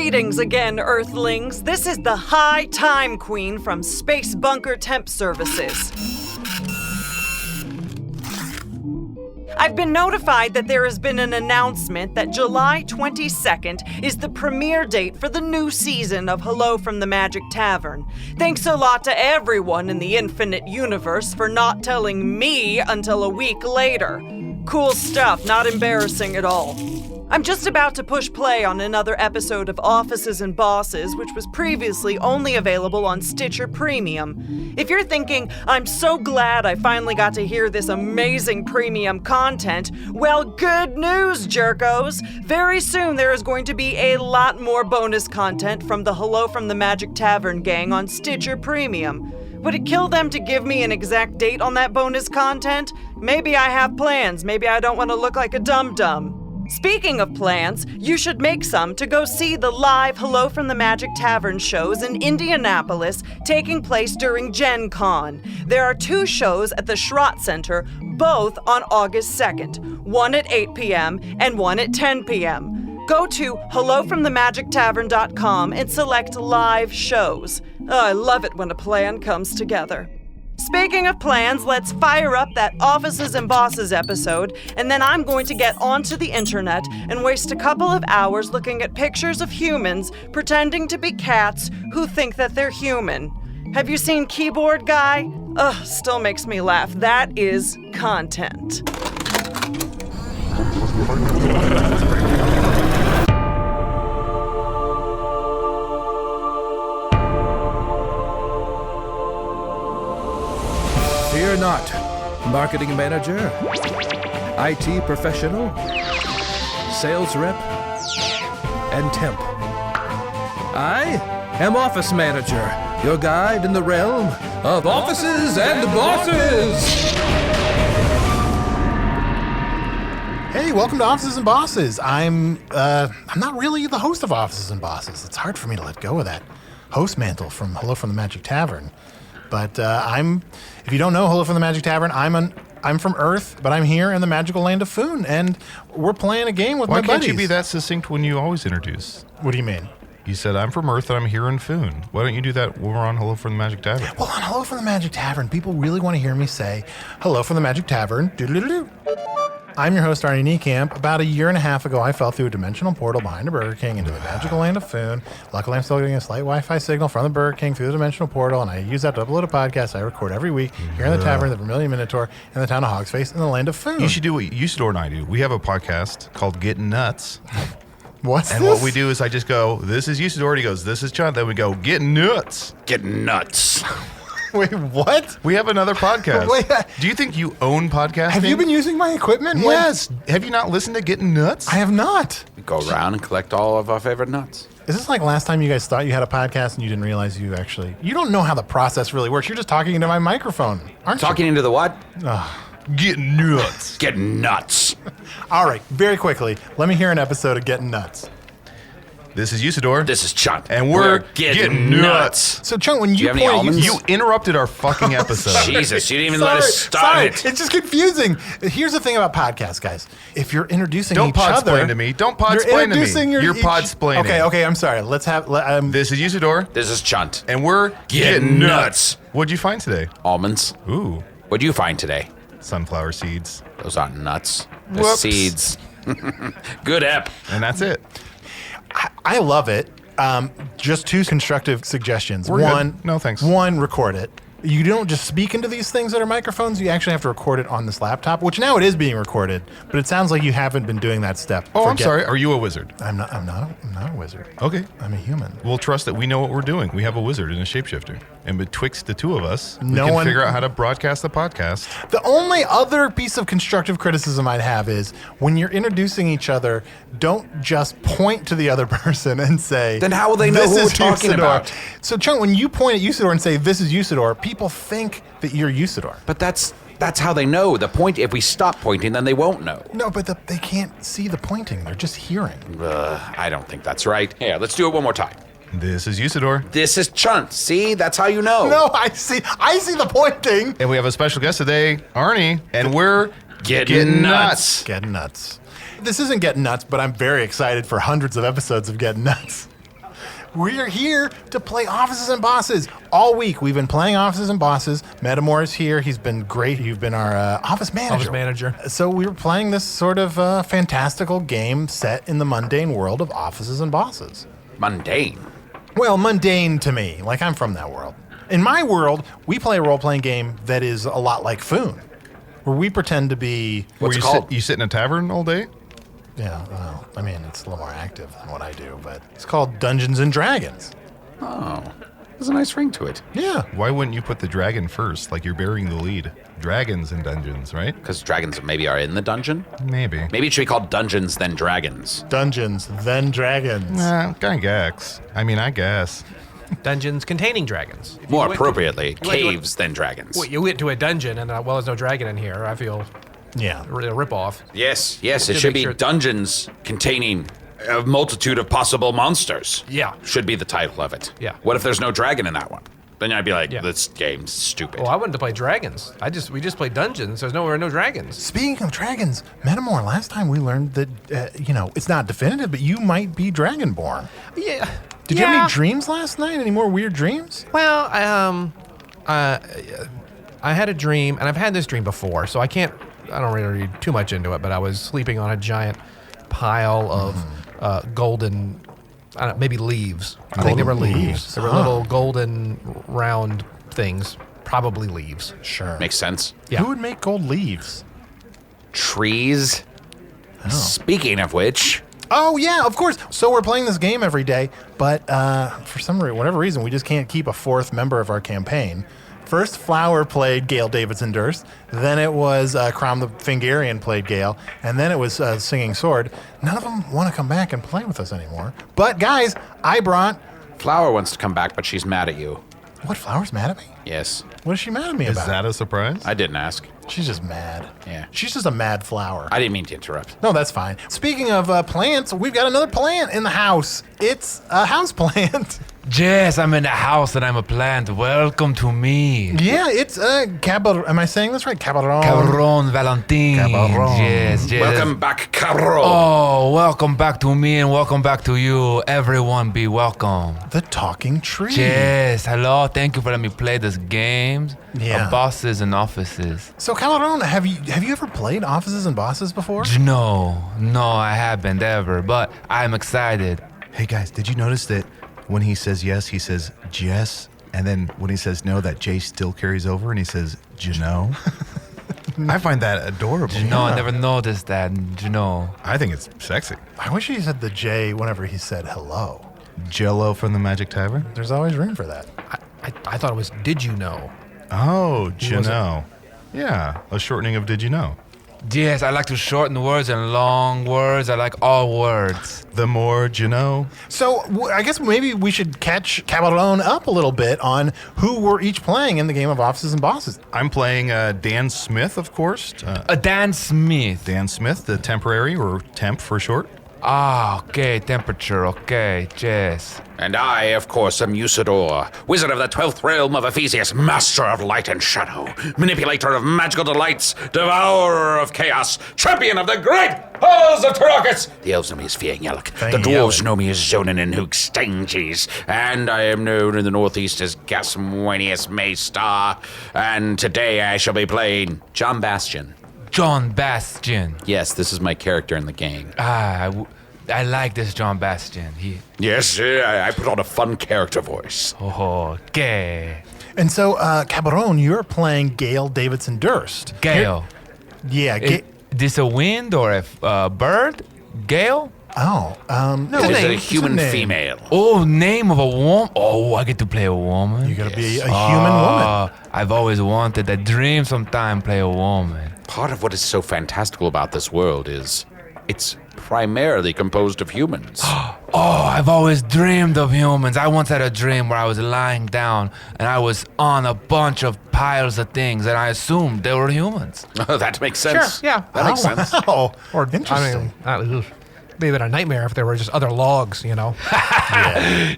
Greetings again, Earthlings. This is the High Time Queen from Space Bunker Temp Services. I've been notified that there has been an announcement that July 22nd is the premiere date for the new season of Hello from the Magic Tavern. Thanks a lot to everyone in the infinite universe for not telling me until a week later. Cool stuff, not embarrassing at all. I'm just about to push play on another episode of Offices and Bosses, which was previously only available on Stitcher Premium. If you're thinking, I'm so glad I finally got to hear this amazing premium content, well, good news, jerkos! Very soon there is going to be a lot more bonus content from the Hello from the Magic Tavern gang on Stitcher Premium. Would it kill them to give me an exact date on that bonus content? Maybe I have plans. Maybe I don't want to look like a dum-dum. Speaking of plans, you should make some to go see the live Hello from the Magic Tavern shows in Indianapolis taking place during Gen Con. There are 2 shows at the Schrott Center, both on August 2nd, one at 8 p.m. and one at 10 p.m. Go to hellofromthemagictavern.com and select live shows. Oh, I love it when a plan comes together. Speaking of plans, let's fire up that Offices and Bosses episode, and then I'm going to get onto the internet and waste a couple of hours looking at pictures of humans pretending to be cats who think that they're human. Have you seen Keyboard Guy? Ugh, still makes me laugh. That is content. Fear not, marketing manager, IT professional, sales rep, and temp. I am office manager, your guide in the realm of offices and bosses. Hey, welcome to Offices and Bosses. I'm not really the host of Offices and Bosses. It's hard for me to let go of that host mantle from Hello from the Magic Tavern. But if you don't know Hello from the Magic Tavern, I'm from Earth, but I'm here in the magical land of Foon, and we're playing a game with my buddies. Why can't you be that succinct when you always introduce? What do you mean? You said, I'm from Earth and I'm here in Foon. Why don't you do that when we're on Hello from the Magic Tavern? Well, on Hello from the Magic Tavern, people really want to hear me say, Hello from the Magic Tavern, doodle-doo-doo. I'm your host, Arnie Niekamp. About a year and a half ago, I fell through a dimensional portal behind a Burger King into the magical land of Foon. Luckily, I'm still getting a slight Wi-Fi signal from the Burger King through the dimensional portal, and I use that to upload a podcast I record every week here in the Tavern, the Vermilion Minotaur, in the town of Hogsface, in the land of Foon. You should do what Usidore and I do. We have a podcast called Getting Nuts. What's and this? What we do is I just go, this is Usidore, he goes, this is Chunt, then we go, Getting Nuts. Getting nuts. Wait, what? We have another podcast. Wait, do you think you own podcasting? Have you been using my equipment? Yes. Have you not listened to Getting Nuts? I have not. We go around and collect all of our favorite nuts. Is this like last time you guys thought you had a podcast and you didn't realize you don't know how the process really works. You're just talking into my microphone, aren't you? Talking into the what? Getting Nuts. Getting nuts. All right, very quickly, let me hear an episode of Getting Nuts. This is Usidore. This is Chunt. And we're getting nuts. So, Chunt, when you have any almonds? You interrupted our fucking episode. Jesus, you didn't even let us start it. It's just confusing. Here's the thing about podcasts, guys. If you're introducing Don't each other... pod-splain to me. Don't pod-splain to me. You're pod-splaining. Okay, I'm sorry. Let's have... This is Usidore. This is Chunt. And we're getting nuts. What'd you find today? Almonds. Ooh. What'd you find today? Sunflower seeds. Those aren't nuts. They're Whoops. seeds. Good ep. And that's it. I love it. Just 2 constructive suggestions. We're One, good. No, thanks. One, record it. You don't just speak into these things that are microphones. You actually have to record it on this laptop, which now it is being recorded. But it sounds like you haven't been doing that step. Oh, I'm sorry. Are you a wizard? I'm not a wizard. Okay. I'm a human. We'll trust that we know what we're doing. We have a wizard and a shapeshifter. And betwixt the 2 of us, we No can one- figure out how to broadcast the podcast. The only other piece of constructive criticism I'd have is when you're introducing each other, don't just point to the other person and say, Then how will they know "This who is we're talking Usidore." about? So, Chunt, when you point at Usidore and say, "This is Usidore," people think that you're Usidore. But that's how they know. The point, if we stop pointing, then they won't know. No, but they can't see the pointing. They're just hearing. I don't think that's right. Here, let's do it one more time. This is Usidore. This is Chunt. See, that's how you know. No, I see the pointing. And we have a special guest today, Arnie. And we're Getting nuts. Getting nuts. This isn't Getting Nuts, but I'm very excited for hundreds of episodes of Getting Nuts. We are here to play Offices and Bosses. All week, we've been playing Offices and Bosses. Metamore is here. He's been great. You've been our office manager. So we were playing this sort of fantastical game set in the mundane world of Offices and Bosses. Mundane. Well, mundane to me. Like, I'm from that world. In my world, we play a role-playing game that is a lot like Foon, where we pretend to be... What's it called? You sit in a tavern all day? Yeah, well, I mean, it's a little more active than what I do, but it's called Dungeons and Dragons. Oh, there's a nice ring to it. Yeah. Why wouldn't you put the dragon first? Like you're burying the lead. Dragons and dungeons, right? Because dragons maybe are in the dungeon? Maybe. Maybe it should be called Dungeons Then Dragons. Dungeons, then Dragons. I guess. I guess. Dungeons containing dragons. If you More went appropriately, you went to a- Caves Then Dragons. Well, you went to a dungeon and, well, there's no dragon in here. I feel Yeah. a ripoff. Yes, it Just should make be sure- Dungeons Containing a Multitude of Possible Monsters. Yeah. Should be the title of it. Yeah. What if there's no dragon in that one? Then I'd be like, Yeah. this game's stupid. Oh, I wanted to play dragons. We just played dungeons. There's no dragons. Speaking of dragons, Metamore, last time we learned that, it's not definitive, but you might be Dragonborn. Yeah. Did you have any dreams last night? Any more weird dreams? Well, I had a dream, and I've had this dream before, so I don't really read too much into it, but I was sleeping on a giant pile of golden, I don't know, maybe leaves. I think they were Golden leaves. leaves. They were little golden round things, probably leaves. Sure. Makes sense. Yeah. Who would make gold leaves? Trees. Speaking of which, Oh, yeah, of course. So we're playing this game every day, but for whatever reason, we just can't keep a fourth member of our campaign. First, Flower played Gail Davidson-Durst. Then it was Crom the Fingarian played Gail. And then it was Singing Sword. None of them want to come back and play with us anymore. But, guys, I brought... Flower wants to come back, but she's mad at you. What, Flower's mad at me? Yes. What is she mad at me Is about? that a surprise? I didn't ask. She's just mad. Yeah. She's just a mad flower. I didn't mean to interrupt. No, that's fine. Speaking of plants, we've got another plant in the house. It's a house plant. Yes, I'm in the house and I'm a plant. Welcome to me. Yeah, it's Caball'on. Am I saying this right? Caball'on. Caball'on, Valentin. Caball'on. Yes. Welcome back, Caro. Oh, welcome back to me and welcome back to you. Everyone be welcome. The talking tree. Yes, hello. Thank you for letting me play this games. Yeah. Of bosses and offices. So, Caball'on, have you ever played Offices and Bosses before? No, I haven't ever, but I'm excited. Hey guys, did you notice that when he says yes, he says Jess, and then when he says no, that J still carries over and he says Jano? I find that adorable. No, I never noticed that. I think it's sexy. I wish he said the J whenever he said hello. Jello from the Magic Tavern? There's always room for that. I thought it was Did You Know? Oh, was it? Jano. Yeah, a shortening of Did You Know? Yes, I like to shorten words and long words. I like all words. The more Jano. So, I guess maybe we should catch Caball'on up a little bit on who we're each playing in the game of Offices and Bosses. I'm playing Dan Smith, of course. Dan Smith. Dan Smith, the temporary, or temp for short. Ah, okay, temperature, okay, yes. And I, of course, am Usidore, wizard of the 12th realm of Ephesius, master of light and shadow, manipulator of magical delights, devourer of chaos, champion of the great halls of Tarakas. The elves know me as Fiangyelk. The dwarves know me as Zonin and Hookstanges. And I am known in the northeast as Gasmwanius Maystar. And today I shall be playing John Bastion. John Bastion. Yes, this is my character in the game. I like this John Bastion. Yes, I put on a fun character voice. Okay. And so, Caball'on, you're playing Gail Davidson-Durst. Gail. Yeah, This a wind or a bird? Gail? no. It is a it's human name. female. Oh, name of a woman? Oh, I get to play a woman? You gotta be a human woman. I've always wanted a dream sometime play a woman. Part of what is so fantastical about this world is it's primarily composed of humans. Oh, I've always dreamed of humans. I once had a dream where I was lying down and I was on a bunch of piles of things and I assumed they were humans. That makes sense. Sure, yeah. That makes sense. Wow. Or Interesting. I mean, been a nightmare if there were just other logs, you know.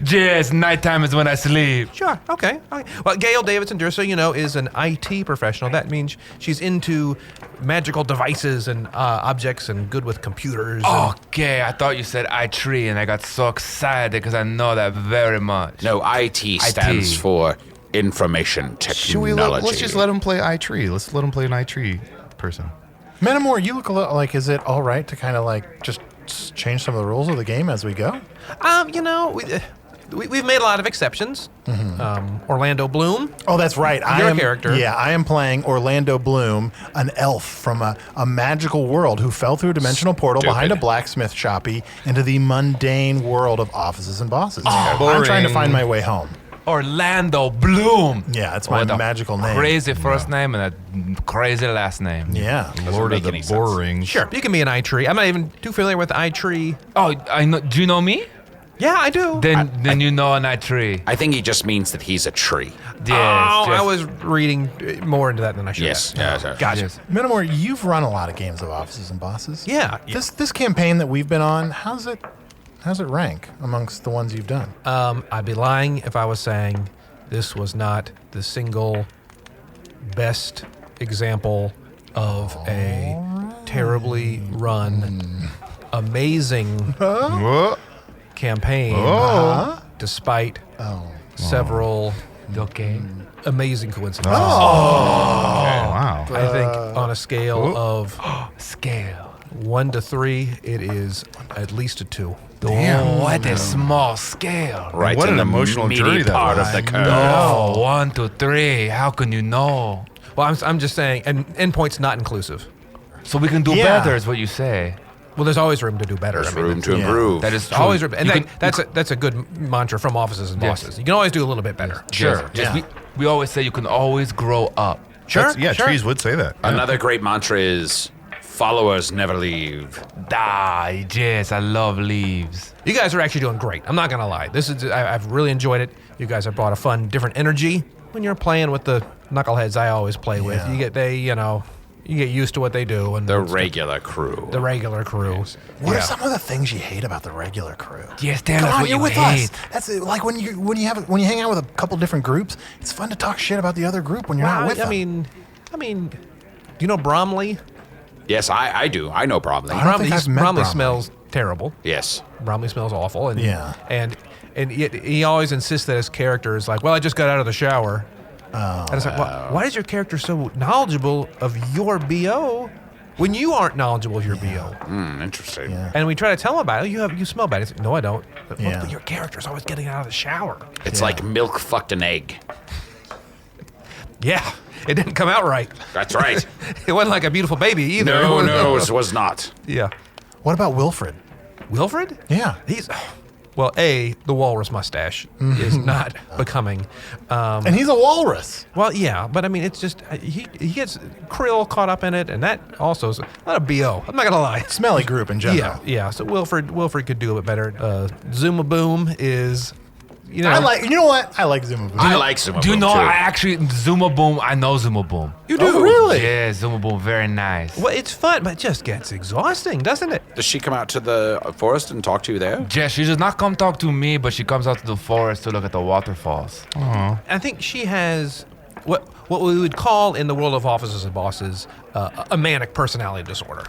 Yes, nighttime is when I sleep. Sure. Okay. Well, Gail Davidson-Durst, is an IT professional. That means she's into magical devices and objects and good with computers. Okay, I thought you said I.Tree, and I got so excited because I know that very much. No, IT stands for information technology. Let's just let him play I.Tree. Let's let him play an I.Tree person. Metamore, you look a little like, is it all right to kind of like just change some of the rules of the game as we go? We've made a lot of exceptions. Orlando Bloom. Oh, that's right. Your character. Yeah, I am playing Orlando Bloom, an elf from a magical world who fell through a dimensional portal behind a blacksmith shoppy into the mundane world of offices and bosses. I'm trying to find my way home. Orlando Bloom. Yeah, that's my magical name. Crazy first name and a crazy last name. Yeah. Lord of the Boring. Sure, you can be an I.Tree. I'm not even too familiar with I.Tree. Oh, I know. Do you know me? Yeah, I do. Then you know an I.Tree. I think he just means that he's a tree. Yes, I was reading more into that than I should. Yes. Yeah. Gotcha. Yes. Metamore, you've run a lot of games of offices and bosses. Yeah. This campaign that we've been on, how's it rank amongst the ones you've done? I'd be lying if I was saying this was not the single best example of a terribly run, amazing campaign, despite several amazing coincidences. Wow. I think on a scale of 1 to 3, it is at least a 2. Damn, what a small scale. Right. What in an the emotional meaty journey that part was. of the curve. No, 1 to 3. How can you know? Well, I'm just saying, and endpoint's not inclusive. So we can do better, is what you say. Well, there's always room to do better. There's room to improve. That is true. Always room, and that's a good mantra from offices and bosses. You can always do a little bit better. Sure. We always say you can always grow up. Sure. Trees would say that. Another great mantra is followers never leave. Yes, I love leaves. You guys are actually doing great. I'm not gonna lie. I've really enjoyed it. You guys have brought a fun, different energy when you're playing with the knuckleheads I always play with. You get used to what they do, and The regular crew. the regular crew. What are some of the things you hate about the regular crew? Yes, tell Come us on, what you're you with hate. us. That's it. Like when you hang out with a couple different groups, it's fun to talk shit about the other group when you're not with them. I mean, do you know Bromley? Yes, I do. I know Bromley. I don't think I've met Bromley Bromley. smells terrible. Yes. Bromley smells awful, and Yeah. and yet he always insists that his character is like, well, I just got out of the shower. And it's like, why is your character so knowledgeable of your BO when you aren't knowledgeable of your BO? Interesting. Yeah. And we try to tell him about it. You smell bad. He's like, no, I don't. But Yeah. look, your character's always getting out of the shower. It's like milk fucked an egg. Yeah, it didn't come out right. That's right. It wasn't like a beautiful baby either. No, it was not. Yeah. What about Wilfred? Wilfred? Yeah. He's, well, the walrus mustache is not becoming. And he's a walrus. Well, yeah, but I mean, it's just, he gets krill caught up in it, and that also is not a BO. I'm not going to lie. Smelly group in general. Yeah. So Wilfred could do a bit better. Zuma Boom is, you know. I like Zuma Boom. I like Zuma Do you Boom, know too. I actually Zuma Boom? I know Zuma Boom. You do? Really? Yeah, Zuma Boom, very nice. Well, it's fun, but it just gets exhausting, doesn't it? Does she come out to the forest and talk to you there? Jess, she does not come talk to me, but she comes out to the forest to look at the waterfalls. I think she has what we would call in the world of officers and bosses a manic personality disorder.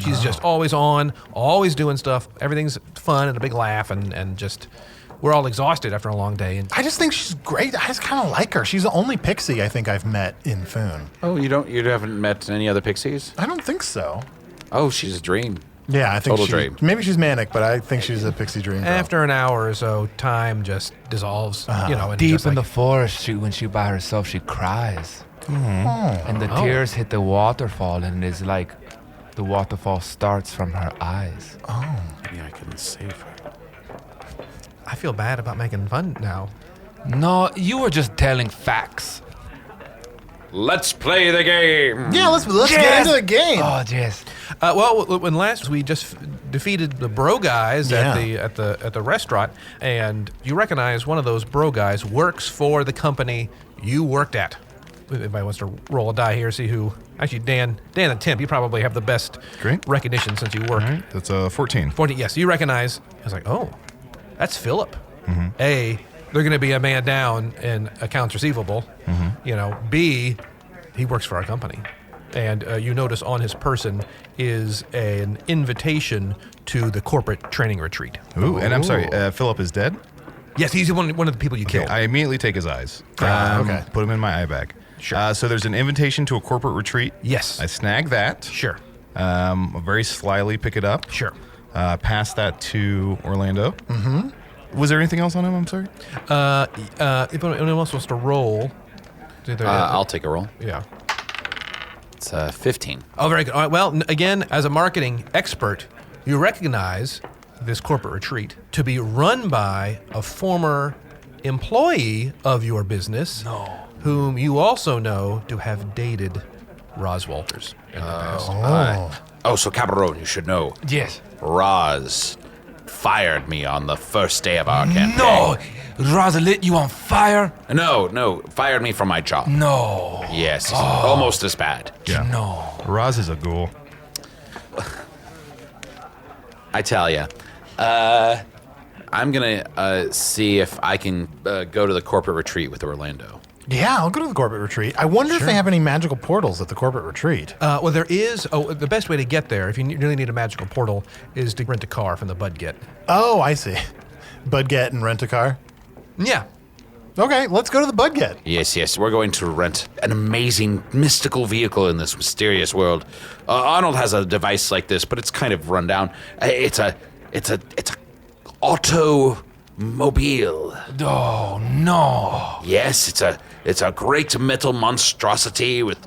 She's just always on, always doing stuff. Everything's fun and a big laugh, and just we're all exhausted after a long day. And I just think she's great. I just kind of like her. She's the only pixie I think I've met in Foon. Oh, you haven't met any other pixies? I don't think so. Oh, she's a dream. Yeah, I think Total dream. Maybe she's manic, but I think she's a pixie dream girl. after an hour or so, time just dissolves. And Deep just in like, the forest, when she by herself, she cries. And the tears hit the waterfall, and it's like the waterfall starts from her eyes. Maybe I can save her. I feel bad about making fun now. No, you were just telling facts. Let's play the game. Yeah, let's get into the game. Oh, yes. Well, when last we just defeated the bro guys at the restaurant, and you recognize one of those bro guys works for the company you worked at. anybody wants to roll a die here, see who. Actually, Dan the temp, you probably have the best Great. recognition since you work. All right, that's 14. 40, yes, you recognize. I was like, oh, that's Philip. A, they're going to be a man down in accounts receivable. B, he works for our company. And you notice on his person is an invitation to the corporate training retreat. Ooh, and I'm sorry, Philip is dead? Yes, he's one of the people you Okay, killed. I immediately take his eyes. Okay. Put him in my eye bag. Sure. So there's an invitation to a corporate retreat. Yes. I snag that. Sure. Very slyly pick it up. Sure. Pass that to Orlando. Was there anything else on him? I'm sorry. If anyone else wants to roll, I'll take a roll. Yeah. It's 15. Oh, very good. All right. Well, again, as a marketing expert, you recognize this corporate retreat to be run by a former employee of your business, whom you also know to have dated Roz Walters in the past. So Caball'on, you should know. Yes. Roz fired me on the first day of our campaign. No! Roz lit you on fire? No, fired me from my job. No. Yes, it's almost as bad. Yeah. No. Roz is a ghoul. I tell ya. I'm gonna see if I can go to the corporate retreat with Orlando. Yeah, I'll go to the corporate retreat. I wonder if they have any magical portals at the corporate retreat. Well, there is. The best way to get there, if you really need a magical portal, is to rent a car from the Budget. Oh, I see. Budget and rent a car. Yeah. Okay, let's go to the Budget. Yes, we're going to rent an amazing mystical vehicle in this mysterious world. Arnold has a device like this, but it's kind of run down. It's a automobile. Oh, no. Yes, it's a great metal monstrosity with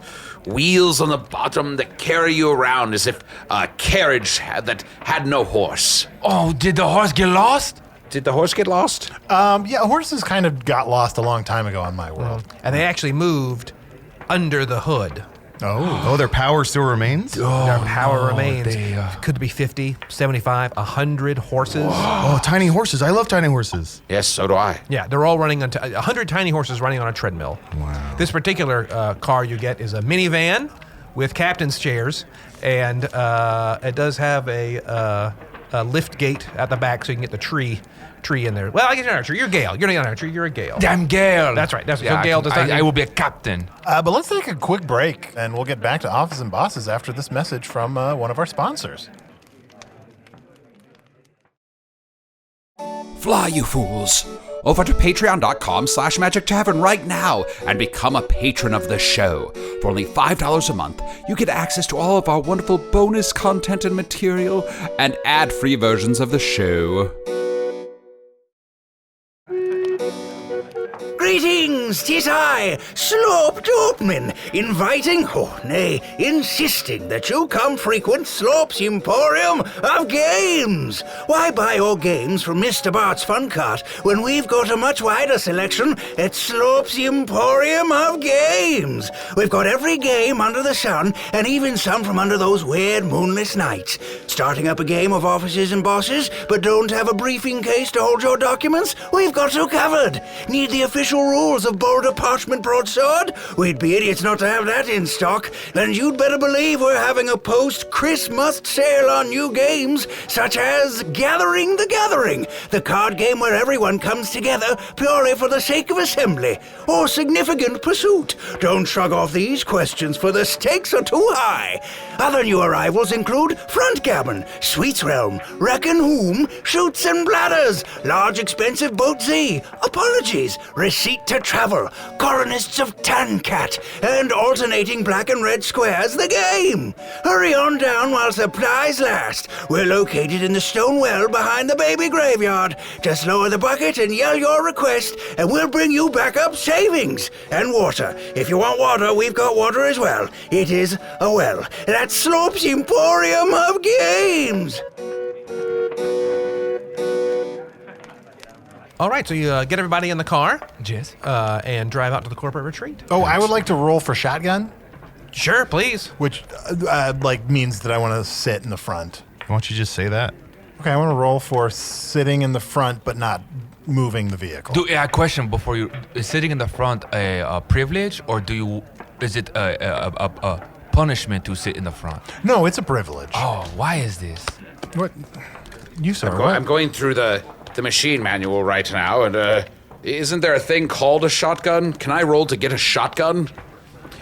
wheels on the bottom that carry you around as if a carriage that had no horse. Oh, did the horse get lost? Did the horse get lost? Yeah, horses kind of got lost a long time ago on my world. And they actually moved under the hood. Oh, their power still remains? Their power remains. they, Could be 50, 75, 100 horses. Oh, tiny horses. I love tiny horses. Yes, so do I. Yeah, they're all running on 100 tiny horses running on a treadmill. Wow. This particular car you get is a minivan with captain's chairs, and it does have a lift gate at the back so you can get the tree in there. Well, I guess you're not a tree. You're Gail. You're not a tree. You're a Gail. I'm Gail. That's right. So Yeah, Gail does not. I will be a captain. but let's take a quick break, and we'll get back to Office and Bosses after this message from one of our sponsors. Fly, you fools! Over to patreon.com/Magic Tavern right now and become a patron of the show. For only $5 a month, you get access to all of our wonderful bonus content and material and ad-free versions of the show. Greetings, 'tis I, Slorp Dorfman, inviting, insisting that you come frequent Slorp's Emporium of Games. Why buy your games from Mr. Bart's Fun Cart when we've got a much wider selection at Slorp's Emporium of Games? We've got every game under the sun, and even some from under those weird moonless nights. Starting up a game of Officers and Bosses, but don't have a briefing case to hold your documents? We've got you covered. Need the official rules of Boulder Parchment Broadsword? We'd be idiots not to have that in stock. And you'd better believe we're having a post-Christmas sale on new games, such as Gathering the Gathering, the card game where everyone comes together purely for the sake of assembly, or Significant Pursuit. Don't shrug off these questions, for the stakes are too high. Other new arrivals include Front Gammon, Sweets Realm, Reckon Whom, Shoots and Bladders, Large Expensive Boat Z, Apologies, Receipt to Travel, Colonists of Tancat, and Alternating Black and Red Squares the game. Hurry on down while supplies last. We're located in the stone well behind the baby graveyard. Just lower the bucket and yell your request, and we'll bring you back up savings. And water. If you want water, we've got water as well. It is a well. That's Slorp's Emporium of Games. All right, so you get everybody in the car Yes. and drive out to the corporate retreat. Oh, I would like to roll for shotgun, Sure, please. which means that I want to sit in the front. Why don't you just say that? Okay, I want to roll for sitting in the front, but not moving the vehicle. Yeah, question before you. Is sitting in the front a privilege, or is it a punishment to sit in the front? No, it's a privilege. Oh, why is this? What? You, sir, I'm going through the machine manual right now, and isn't there a thing called a shotgun? Can I roll to get a shotgun?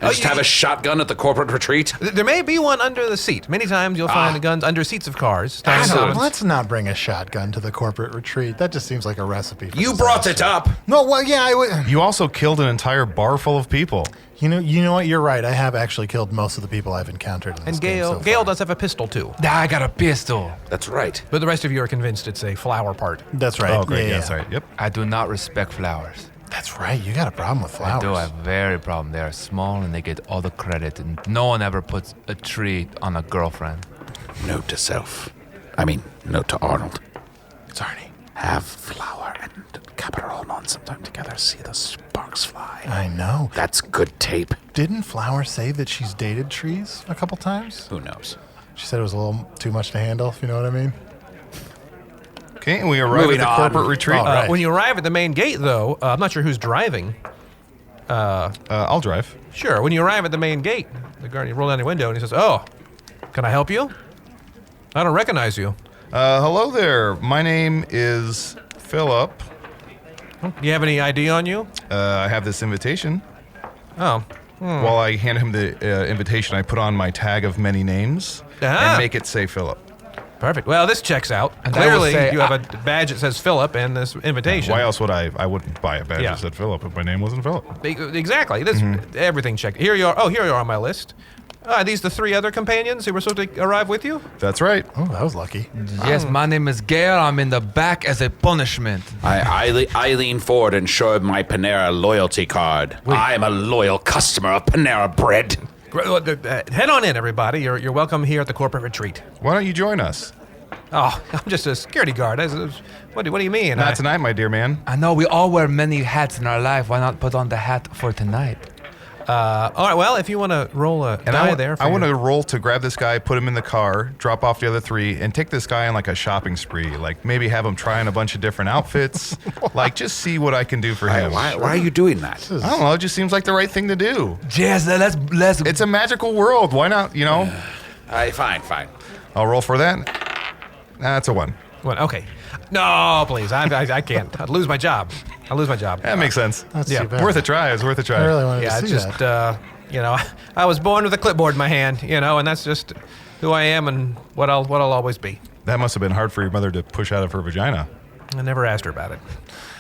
And just have a shotgun at the corporate retreat? There may be one under the seat. Many times you'll find the guns under seats of cars. Let's not bring a shotgun to the corporate retreat. That just seems like a recipe for You brought it up. No, well, yeah, I would. You also killed an entire bar full of people. You know what? You're right. I have actually killed most of the people I've encountered in this And game so Gail far. does have a pistol too. I got a pistol. That's right. But the rest of you are convinced it's a flower part. That's right. Oh, great. Yeah, That's right. Yep. I do not respect flowers. That's right. You got a problem with flowers. I do have a very problem. They are small and they get all the credit, and no one ever puts a tree on a girlfriend. Note to self. Note to Arnold. It's Arnie. Have flour and Caball'on on sometime together. See the sparks fly. I know. That's good tape. Didn't Flower say that she's dated trees a couple times? Who knows? She said it was a little too much to handle, if you know what I mean. Okay, and we arrive Moving at the on. corporate retreat. Oh, right. When you arrive at the main gate, though, I'm not sure who's driving. I'll drive. Sure. When you arrive at the main gate, the guardian rolls down the window and he says, "Oh, can I help you? I don't recognize you. Hello there. My name is Philip. Do you have any ID on you?" I have this invitation. Oh. While I hand him the invitation, I put on my tag of many names Ah. and make it say Philip. Perfect. Well, this checks out. And I will Clearly, say, you have a badge that says Philip and this invitation. Why else would I wouldn't buy a badge Yeah. that said Philip if my name wasn't Philip. Exactly. This everything checked. Here you are. Oh, here you are on my list. Are these the three other companions who were supposed to arrive with you? That's right. Oh, that was lucky. Yes, my name is Gail. I'm in the back as a punishment. I lean forward and show my Panera loyalty card. I am a loyal customer of Panera Bread. Head on in, everybody. You're welcome here at the corporate retreat. Why don't you join us? Oh, I'm just a security guard. What do you mean? Not tonight, my dear man. I know we all wear many hats in our life. Why not put on the hat for tonight? All right. Well, if you want to roll a die there, I want to roll to grab this guy, put him in the car, drop off the other three, and take this guy on like a shopping spree. Like maybe have him try on a bunch of different outfits. Like just see what I can do for him. Why are you doing that? I don't know. It just seems like the right thing to do. Yes, let's. It's a magical world. Why not? You know. Fine. I'll roll for that. That's a 1. Well, okay. No, please. I can't. I'd lose my job. I'll lose my job. That makes sense. That's Yeah. too bad. Worth a try. It's worth a try. I really wanted Yeah, to it's see just that. I was born with a clipboard in my hand, and that's just who I am and what I'll always be. That must have been hard for your mother to push out of her vagina. I never asked her about it.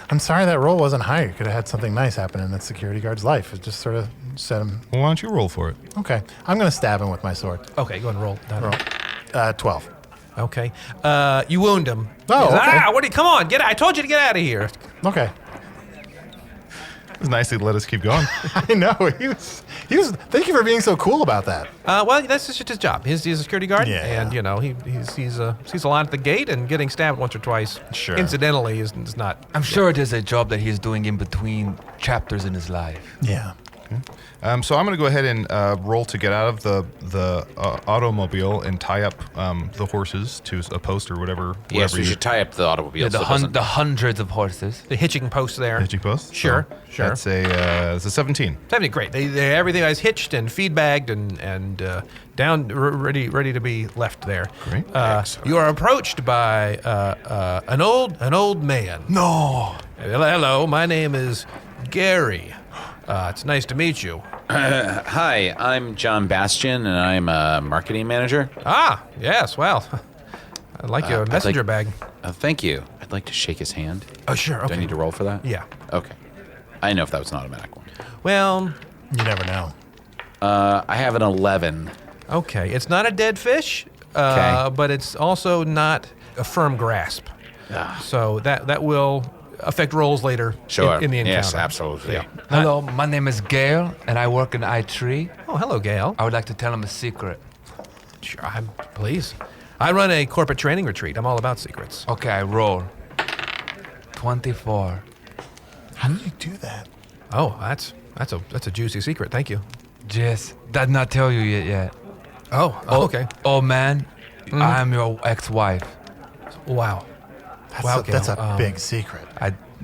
I'm sorry that roll wasn't higher. You could have had something nice happen in that security guard's life. It just sort of set him. Well, why don't you roll for it? Okay. I'm going to stab him with my sword. Okay, go ahead and roll. Roll. 12. Okay. You wound him. Oh, He says, okay. come on, get out. I told you to get out of here. Okay. It was nice to let us keep going. I know. He was. Thank you for being so cool about that. Well, that's just his job. He's a security guard, Yeah. and he sees a lot at the gate, and getting stabbed once or twice, Sure. incidentally, is not. I'm sure it is a job that he's doing in between chapters in his life. Yeah. So I'm going to go ahead and roll to get out of the automobile and tie up the horses to a post or whatever. Yes, we you should tie up the automobile. Yeah, so it doesn't- the hundreds of horses. The hitching post there. hitching post. Sure, So sure. That's a 17. That'd be great. Everything is hitched and feed bagged and down, ready to be left there. Great. You are approached by an old man. No. Hello, my name is Gary. It's nice to meet you. Hi, I'm John Bastion, and I'm a marketing manager. Ah, yes. Well, I'd like your messenger bag. Thank you. I'd like to shake his hand. Oh, sure. Do Okay. I need to roll for that? Yeah. Okay. I didn't know if that was an automatic one. Well, You never know. I have an 11. okay. It's not a dead fish, Okay. but it's also not a firm grasp. So that will affect rolls later Sure. in the encounter. Yes, absolutely. Yeah. Hello, my name is Gail, and I work in I.Tree. Oh, hello, Gail. I would like to tell him a secret. Sure, please. I run a corporate training retreat. I'm all about secrets. Okay, I roll. 24. How did you do that? Oh, that's a juicy secret. Thank you. Jess, did not tell you yet. Oh, okay. Oh, man, I am your ex-wife. Wow. That's Wow, that's Gail, a big secret.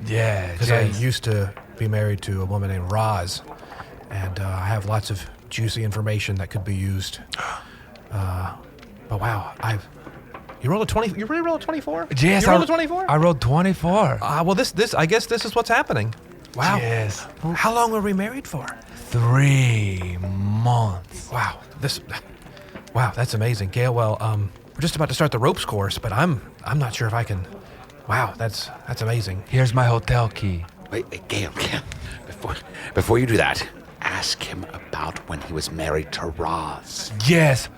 Yeah, Because I used to be married to a woman named Roz, and I have lots of juicy information that could be used. But wow, you rolled a 20. You really rolled a 24? Yes, you rolled a 24. I rolled 24. Well, this. I guess this is what's happening. Wow. Yes. How long were we married for? 3 months. Wow. Wow, that's amazing, Gail. Well, we're just about to start the ropes course, but I'm not sure if I can. Wow, that's amazing. Here's my hotel key. Wait, Gail. Before you do that, ask him about when he was married to Roz. Yes.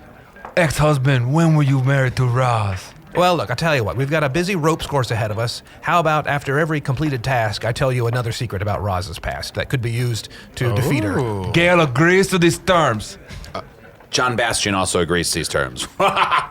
Ex-husband, when were you married to Roz? Well, look, I'll tell you what. We've got a busy ropes course ahead of us. How about after every completed task, I tell you another secret about Roz's past that could be used to defeat her? Gail agrees to these terms. John Bastion also agrees to these terms.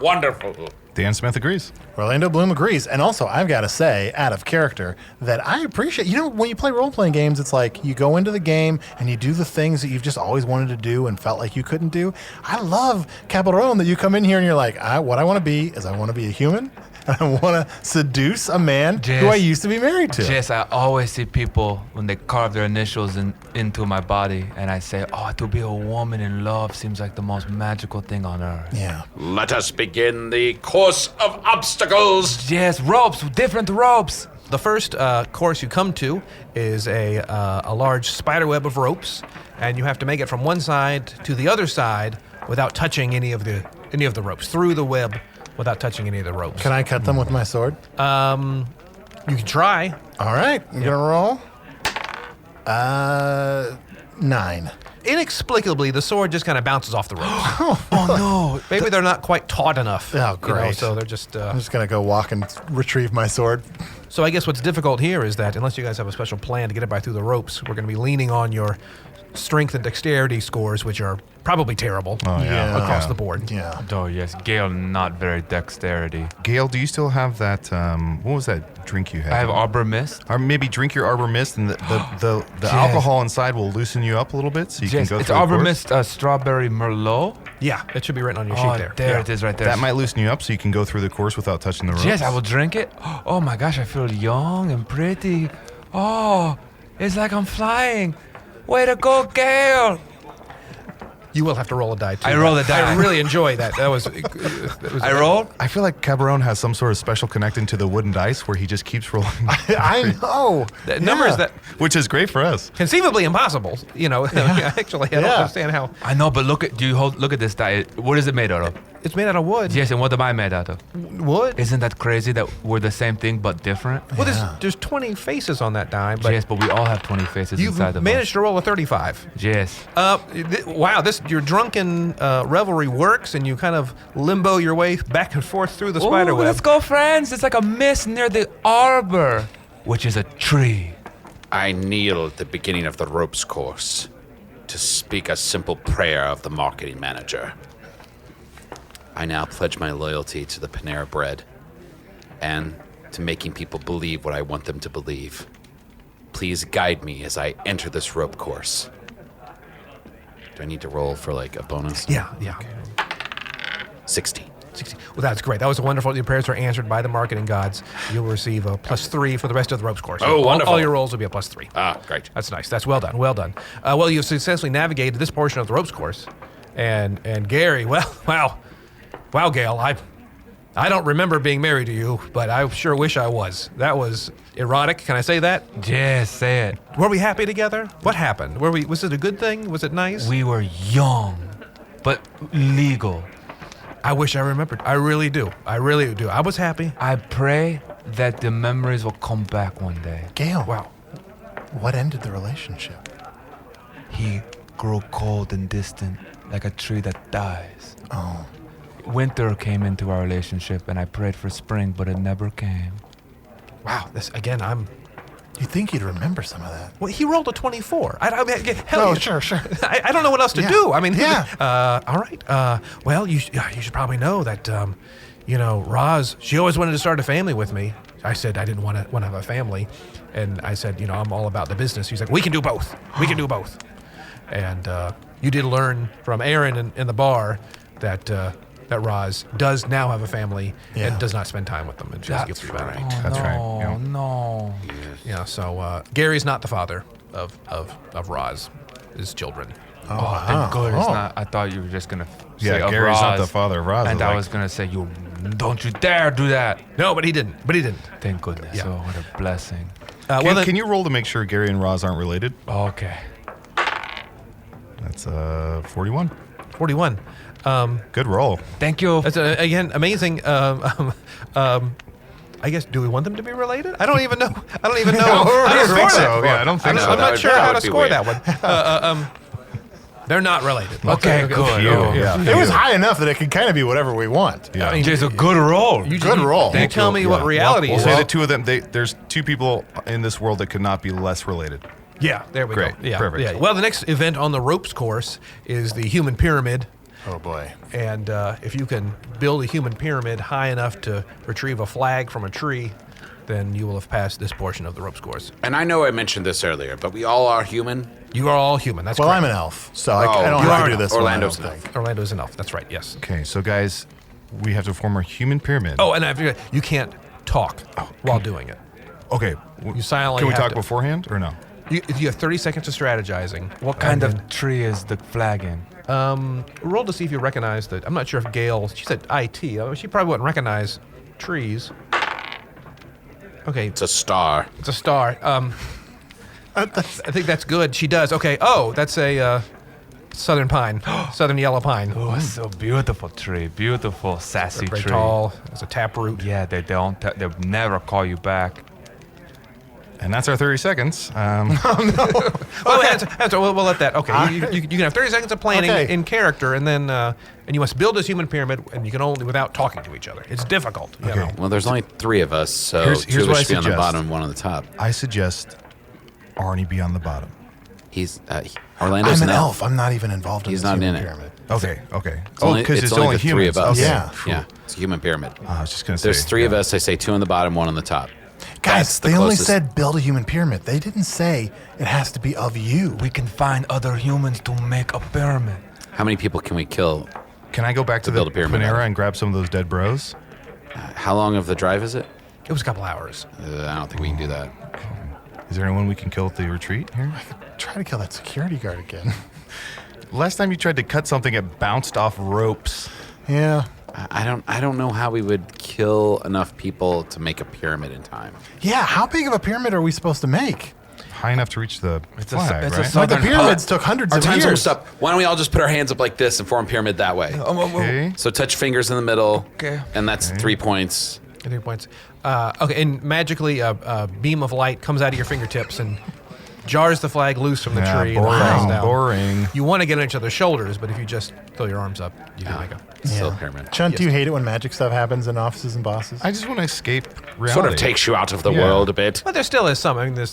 Wonderful. Dan Smith agrees. Orlando Bloom agrees. And also, I've got to say, out of character, that I appreciate, when you play role-playing games, it's like you go into the game and you do the things that you've just always wanted to do and felt like you couldn't do. I love Caball'on that you come in here and you're like, what I want to be is I want to be a human. I want to seduce a man who I used to be married to. Yes, I always see people when they carve their initials into my body, and I say, to be a woman in love seems like the most magical thing on earth. Yeah. Let us begin the course of obstacles. Yes, ropes, different ropes. The first course you come to is a large spider web of ropes, and you have to make it from one side to the other side without touching any of the ropes, through the web without touching any of the ropes. Can I cut them with my sword? You can try. All right, I'm going to roll. 9. Inexplicably, the sword just kind of bounces off the ropes. Oh, no. Maybe they're not quite taut enough. Oh, great. So they're just... I'm just going to go walk and retrieve my sword. So I guess what's difficult here is that unless you guys have a special plan to get it by through the ropes, we're going to be leaning on your strength and dexterity scores, which are probably terrible across the board. Yeah. Oh, yes, Gail, not very dexterity. Gail, do you still have that, what was that drink you had? I have Arbor Mist. Or maybe drink your Arbor Mist, and the alcohol inside will loosen you up a little bit, so you can go it's through the Arbor course. Mist Strawberry Merlot. Yeah, it should be written on your sheet there. There it is right there. That might loosen you up, so you can go through the course without touching the ropes. Yes, I will drink it. Oh my gosh, I feel young and pretty. Oh, it's like I'm flying. Way to go, Gail! You will have to roll a die, too. I rolled a die. I really enjoy that. That was I rolled? I feel like Caball'on has some sort of special connecting to the wooden dice where he just keeps rolling. I know. Numbers that Which is great for us. conceivably impossible. Actually, I don't understand how. I know, but look at this die. What is it made out of? It's made out of wood. Yes, and what am I made out of? Wood? Isn't that crazy that we're the same thing but different? Well, there's 20 faces on that die, but Yes, but we all have 20 faces you've inside of managed to roll a 35. us. Yes. Wow, your drunken revelry works, and you kind of limbo your way back and forth through the spider web. Let's go, friends. It's like a mist near the arbor, which is a tree. I kneel at the beginning of the ropes course to speak a simple prayer of the marketing manager. I now pledge my loyalty to the Panera Bread and to making people believe what I want them to believe. Please guide me as I enter this rope course. Do I need to roll for like a bonus? Yeah. 60. Well, that's great. That was wonderful. Your prayers are answered by the marketing gods. You'll receive a +3 for the rest of the ropes course. Oh, wonderful. All your rolls will be a +3. Ah, great. That's nice. That's well done. Well done. Well, you've successfully navigated this portion of the ropes course. And Gary, wow, Gail, I don't remember being married to you, but I sure wish I was. That was erotic. Can I say that? Yes, say it. Were we happy together? What happened? Was it a good thing? Was it nice? We were young, but legal. I wish I remembered. I really do. I was happy. I pray that the memories will come back one day. Gail. Wow. What ended the relationship? He grew cold and distant, like a tree that dies. Oh. Winter came into our relationship, and I prayed for spring, but it never came. Wow. This again. You'd think you'd remember some of that. Well, he rolled a 24. Sure. I don't know what else to do. I mean, yeah. All right. Well, you should probably know that, Roz, she always wanted to start a family with me. I said I didn't want to have a family, and I said, I'm all about the business. He's like, we can do both. And you did learn from Aaron in the bar that that Roz does now have a family Yeah. and does not spend time with them, and she has guilt about it. That's right. Oh, Yeah. no. Yeah, so Gary's not the father of Roz, his children. Oh, thank God it's not. I thought you were just going to say Yeah, of Gary's not Roz, the father of Roz. And I like- was going to say, don't you dare do that. No, but he didn't. Thank goodness. Yeah. Oh, what a blessing. Can you roll to make sure Gary and Roz aren't related? Okay. That's 41. 41. Good roll. Thank you. That's again amazing. I guess, do we want them to be related? I don't even know. I don't think score so. that. Yeah, I don't think so. I'm not sure That how would to be score weird. that one. They're not related. Okay, good. You. Oh. Yeah. It was high enough that it could kind of be whatever we want. Yeah. I mean, It's a good roll. Good roll. You tell me what reality We'll is. say the two of them. There's two people in this world that could not be less related. Yeah, there we Great. go. Yeah, Perfect. Yeah. Well, the next event on the ropes course is the human pyramid. Oh boy. And if you can build a human pyramid high enough to retrieve a flag from a tree, then you will have passed this portion of the ropes course. And I know I mentioned this earlier, but we all are human. You are all human. That's Well, correct. I'm an elf, so I Oh, don't you have are to do an this elf. one, I Orlando's don't an think. Orlando's an elf. That's right. Yes. Okay, so guys, we have to form a human pyramid. Oh, and I forgot, you can't talk while doing it. Okay. You silently Can we have talk to- beforehand or no? You have 30 seconds of strategizing. What kind And of tree is the flag in? roll to see if you recognize that. I'm not sure if Gail. She said IT. She probably wouldn't recognize trees. Okay, It's a star. it's a star. I think that's good. She does. Okay. Oh, that's a southern pine, southern yellow pine. Oh, it's so beautiful tree. Beautiful, sassy Very tree. tall. It's a taproot. Yeah, they'll never call you back. And that's our 30 seconds. Well, we'll let that. Okay, you can have 30 seconds of planning Okay. in character, and then and you must build this human pyramid, and you can only without talking to each other. It's difficult. You know? Well, there's only 3 of us, so Here's 2 of what us I should be on the suggest. bottom and 1 on the top. I suggest Arnie be on the bottom. He's Orlando's I'm an elf. elf. I'm not even involved in He's this not human in it. pyramid. Okay, okay. It's only, because it's only only the 3 humans. of us. Okay. Yeah. Yeah. It's a human pyramid. I was just going to say. There's 3 of us. I say 2 on the bottom, 1 on the top. Guys, That's the they only closest. said build a human pyramid. They didn't say it has to be of you. We can find other humans to make a pyramid. How many people can we kill? Can I go back to the build a pyramid out Panera of. and grab some of those dead bros? How long of the drive is it? It was a couple hours. I don't think we can do that. Is there anyone we can kill at the retreat here? Try to kill that security guard again. Last time you tried to cut something, it bounced off ropes. Yeah. I don't know how we would kill enough people to make a pyramid in time. Yeah, how big of a pyramid are we supposed to make? High enough to reach the It's flag, it's right? a Like the southern pyramids took hundreds Our of time's years. almost up. Why don't we all just put our hands up like this and form a pyramid that way? Okay. So touch fingers in the middle. Okay. And that's 3 points. 3 points. Okay, and magically a beam of light comes out of your fingertips and jars the flag loose from the Yeah, tree. And it falls boring, down. boring. You want to get on each other's shoulders, but if you just throw your arms up, you can make a. Still a pyramid. Chunt, do you hate it when magic stuff happens in offices and bosses? I just want to escape reality. Sort of takes you out of the Yeah. world a bit. But there still is some. I mean, there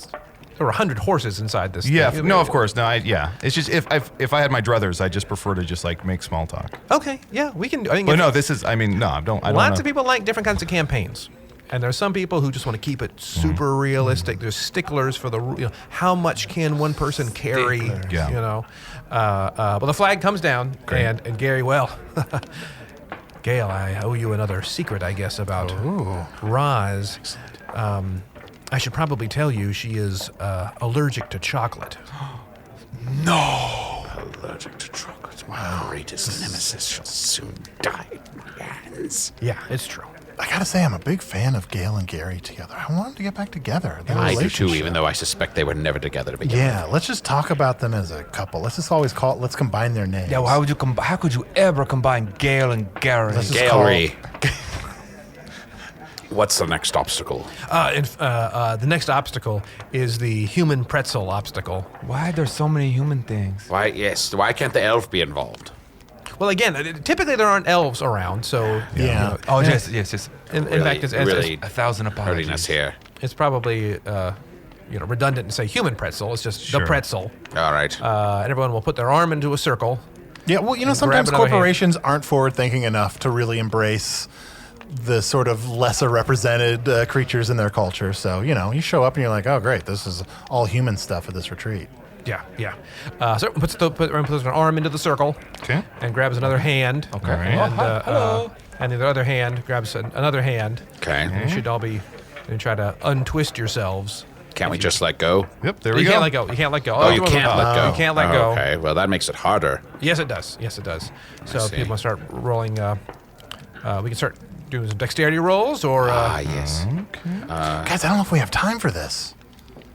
were 100 horses inside this. Yeah, thing. no, of course. No, yeah. It's just if I had my druthers, I just prefer to just like make small talk. Okay, yeah, we can. I think But if- no, this is. I mean, no, I don't. lots know. of people like different kinds of campaigns. And there's some people who just want to keep it super realistic. There's sticklers for the, how much can one person carry, Yeah. you know. Well, the flag comes down, and Gary, well, Gail, I owe you another secret, I guess, about Roz. I should probably tell you she is allergic to chocolate. Allergic to chocolate. My greatest nemesis shall soon die in my hands. Yeah, it's true. I gotta say, I'm a big fan of Gail and Gary together. I want them to get back together. Their I do too, relationship. even though I suspect they were never together to begin Yeah, let's just talk about them as a couple. Let's just always let's combine their names. Yeah, how could you ever combine Gail and Garrett? Let's just Gallery. What's the next obstacle? The next obstacle is the human pretzel obstacle. Why are there so many human things? Why can't the elf be involved? Well, again, typically there aren't elves around, so Yeah. Oh, yes. in Really, fact, it's really 1,000 hurting us apologies. here. it's probably redundant to say human pretzel. It's just Sure. the pretzel, All right. and everyone will put their arm into a circle. Yeah, well, grab sometimes another hand. corporations aren't forward-thinking enough to really embrace the sort of lesser represented creatures in their culture. So, you show up and you're like, oh, great, this is all human stuff at this retreat. Yeah. So puts an arm into the circle. Okay. And grabs another hand. Okay. And, hello. and the other hand grabs another hand. Okay. You should all be and try to untwist yourselves. Can't we just let go? Yep, there we You go. can't let go. You can't let go. Oh, you can't let go. You can't let go. Okay, well, that makes it harder. Yes, it does. So see. people start rolling. We can start doing some dexterity rolls, or Yes. Guys, I don't know if we have time for this.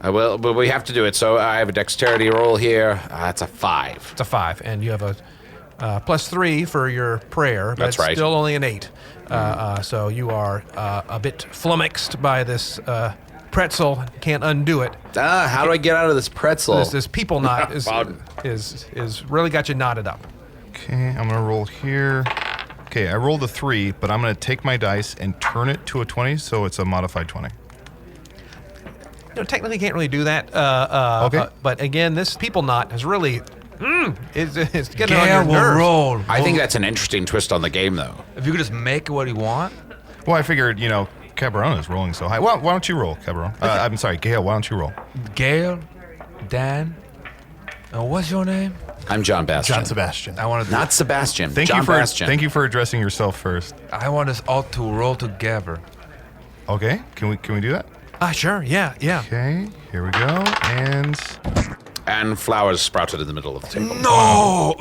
Well, but we have to do it. So I have a dexterity roll here. That's a 5. it's a 5, and you have a +3 for your prayer. But That's it's right. Still only an 8. So you are a bit flummoxed by this pretzel. Can't undo it. How do I get out of this pretzel? This people knot is really got you knotted up. Okay, I'm gonna roll here. Okay, I rolled a 3, but I'm gonna take my dice and turn it to a 20, so it's a modified 20. Technically can't really do that. Okay. But again, this people knot is really. It's getting on Gail your will nerves. roll. I think that's an interesting twist on the game, though. If you could just make it what you want. Well, I figured, Caball'on is rolling so high. Well, why don't you roll, Caball'on? I'm sorry, Gail, why don't you roll? Gail, Dan, and what's your name? I'm John Bastion. John Sebastian. I want to. Not Sebastian. Thank John you for Bastion. thank you for addressing yourself first. I want us all to roll together. Okay, can we do that? Sure. Yeah. Okay, here we go. And flowers sprouted in the middle of the table. No.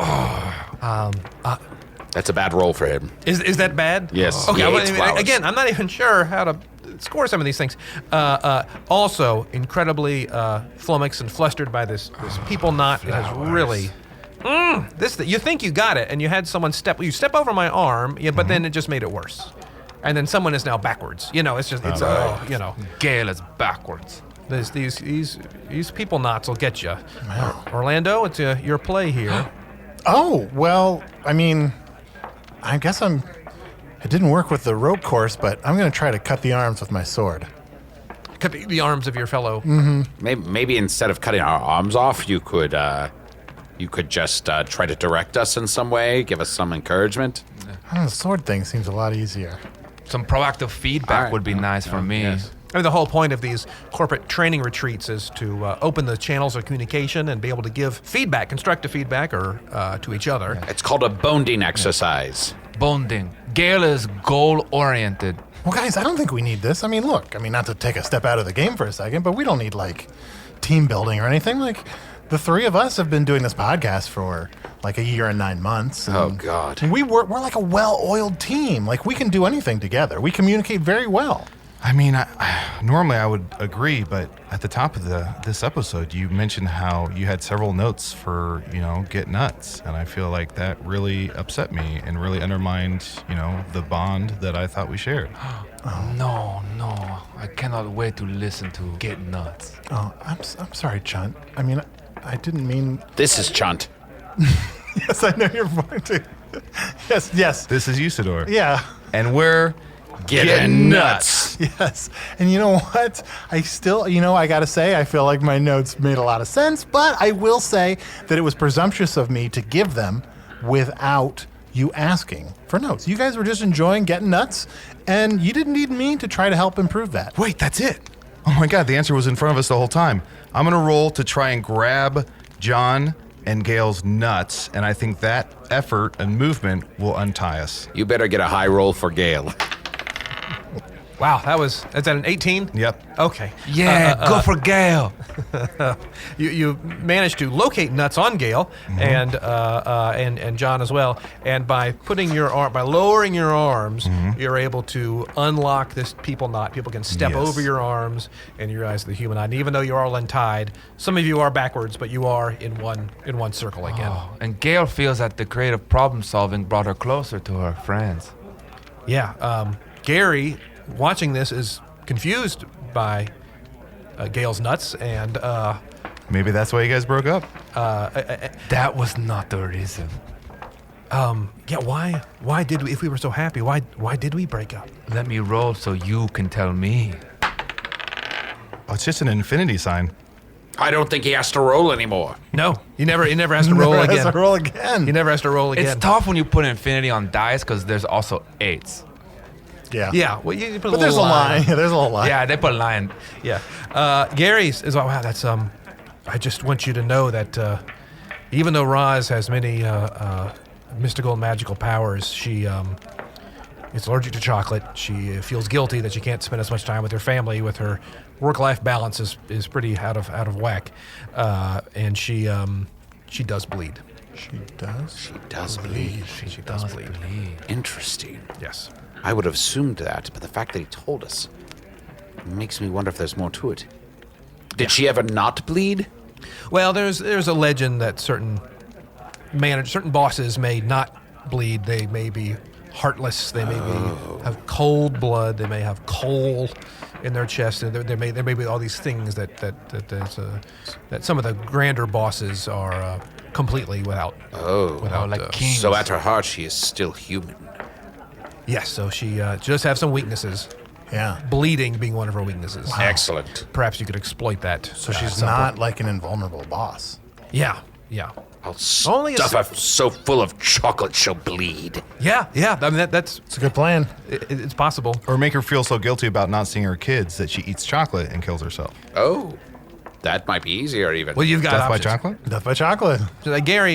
That's a bad roll for him. Is that bad? Yes. Okay. He Well, hates flowers. again, I'm not even sure how to score some of these things. Also, incredibly flummoxed and flustered by this people knot. It has really. You think you got it, and you had someone step over my arm, but then it just made it worse. And then someone is now backwards. Gail is backwards. These people knots will get you. Orlando, it's your play here. Oh, well, I mean, I guess it didn't work with the rope course, but I'm going to try to cut the arms with my sword. Cut the arms of your fellow. Maybe instead of cutting our arms off, you could just try to direct us in some way, give us some encouragement. The sword thing seems a lot easier. Some proactive feedback All right. would be nice for me. Yes. I mean, the whole point of these corporate training retreats is to open the channels of communication and be able to give feedback, constructive feedback, or to each other. It's called a bonding exercise. Bonding. Gail is goal-oriented. Well, guys, I don't think we need this. I mean, look, not to take a step out of the game for a second, but we don't need, team building or anything. The three of us have been doing this podcast for, a year and 9 months. Oh, God. We're like a well-oiled team. We can do anything together. We communicate very well. I mean, normally I would agree, but at the top of this episode, you mentioned how you had several notes for, get nuts. And I feel like that really upset me and really undermined, the bond that I thought we shared. No. I cannot wait to listen to Get Nuts. Oh, I'm sorry, Chunt. I didn't mean... This is Chunt. Yes, I know you're pointing. Yes. This is Usidore. Yeah. And we're Getting nuts. Yes. And you know what? I still, I got to say, I feel like my notes made a lot of sense, but I will say that it was presumptuous of me to give them without you asking for notes. You guys were just enjoying getting nuts, and you didn't need me to try to help improve that. Wait, that's it. Oh my God, the answer was in front of us the whole time. I'm going to roll to try and grab John and Gail's nuts, and I think that effort and movement will untie us. You better get a high roll for Gail. Wow, is that an 18? Yep. Okay. Yeah, go for Gail. You managed to locate nuts on Gail and John as well, and by lowering your arms, you're able to unlock this people knot. People can step over your arms, and you realize the human knot. And even though you're all untied, some of you are backwards, but you are in one circle again. Oh, and Gail feels that the creative problem solving brought her closer to her friends. Yeah. Gary, watching this, is confused by Gail's nuts, and Maybe that's why you guys broke up. That was not the reason. why did we, if we were so happy, why did we break up? Let me roll so you can tell me. Oh, it's just an infinity sign. I don't think he has to roll anymore. No, he never has to roll again. Has to roll again. He never has to roll again. It's tough when you put infinity on dice because there's also 8s. Yeah. Yeah, well, you put But there's a line. Yeah, there's a little line. Yeah, they put a line. Yeah. Gary's is, wow, that's I just want you to know that even though Roz has many mystical and magical powers, she is allergic to chocolate. She feels guilty that she can't spend as much time with her family. With her work-life balance is pretty out of whack, and she does bleed. She does? She does bleed. She does bleed. Interesting. Yes. I would have assumed that, but the fact that he told us makes me wonder if there's more to it. Did she ever not bleed? Well, there's a legend that certain bosses may not bleed. They may be heartless. They may have cold blood. They may have coal in their chest. And there may be all these things that some of the grander bosses are completely without. like kings. So at her heart, she is still human. Yes. So she does have some weaknesses. Yeah. Bleeding being one of her weaknesses. Wow. Excellent. Perhaps you could exploit that. So she's not like an invulnerable boss. Yeah. I'll Only a stuff her so full of chocolate she'll bleed. Yeah. I mean, that's It's a good plan. it's possible. Or make her feel so guilty about not seeing her kids that she eats chocolate and kills herself. Oh, that might be easier even. Well, you've got Death by options. chocolate? Death by chocolate. So, Gary,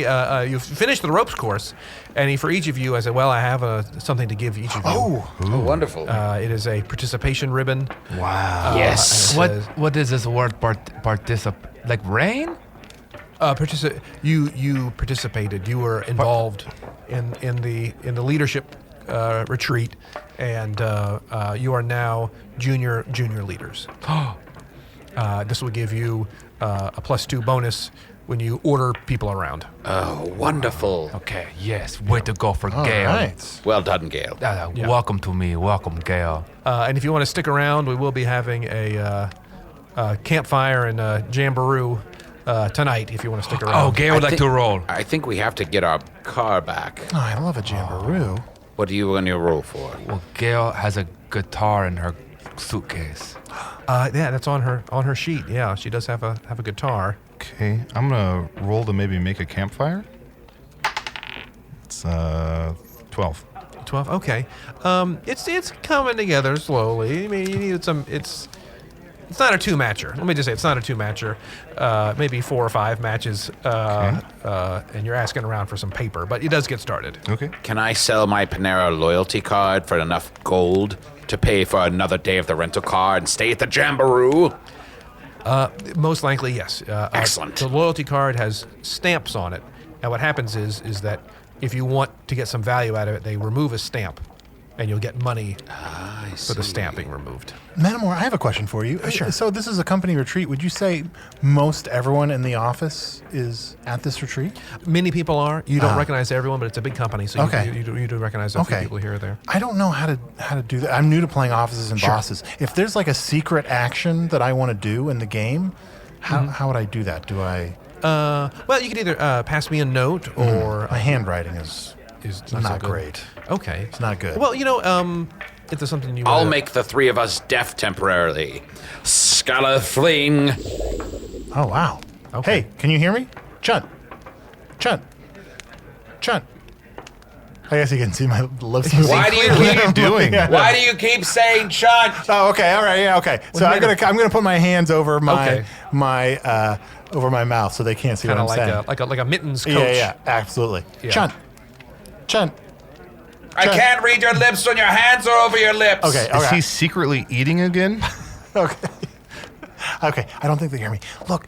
you finished the ropes course, and for each of you, I said, well, I have something to give each of you. Oh, wonderful. It is a participation ribbon. Wow. Yes. and it says, What is this word participate? Like rain? You participated. You were involved in the leadership retreat, and you are now junior leaders. This will give you a +2 bonus when you order people around. Oh, wonderful. Okay, yes. Way to go for all Gail. right. Well done, Gail. Yeah. Welcome to me. Welcome, Gail. And if you want to stick around, we will be having a campfire and a jamboree tonight. If you want to stick around. Oh, Gail would like to roll. I think we have to get our car back. Oh, I love a jamboree. What do you want to roll for? Well, Gail has a guitar in her suitcase. Yeah, that's on her sheet. Yeah, she does have a guitar. Okay, I'm gonna roll to maybe make a campfire. It's 12. 12. Okay. It's coming together slowly. I mean, you needed some. It's not a 2-matcher. Let me just say it's not a 2-matcher. Maybe 4 or 5 matches. And you're asking around for some paper, but it does get started. Okay. Can I sell my Panera loyalty card for enough gold to pay for another day of the rental car and stay at the jamboree? Most likely, yes. Excellent. The loyalty card has stamps on it, and what happens is that if you want to get some value out of it, they remove a stamp, and you'll get money for the stamping removed. Metamore, I have a question for you. Sure. So this is a company retreat. Would you say most everyone in the office is at this retreat? Many people are. You don't recognize everyone, but it's a big company, so Okay. you do recognize a few people here or there. I don't know how to do that. I'm new to playing offices and bosses. If there's like a secret action that I want to do in the game, how would I do that? Do I? Well, you could either pass me a note or My handwriting is not not so good. great. Okay. It's not good. Well, if there's something you I'll wanna- make the 3 of us deaf temporarily. Scala fling. Oh, wow. Okay. Hey, can you hear me? Chunt. I guess you can see my lips moving. Why do you What are you keep doing? Why do you keep saying Chunt? Oh, okay. All right. Yeah. Okay. So I'm gonna put my hands over my Okay. over my mouth so they can't see what kind I'm of saying. like a mittens coach. Yeah. Absolutely. Yeah. Chunt. I can't read your lips when your hands are over your lips. Okay. Is he secretly eating again? Okay. Okay. I don't think they hear me. Look,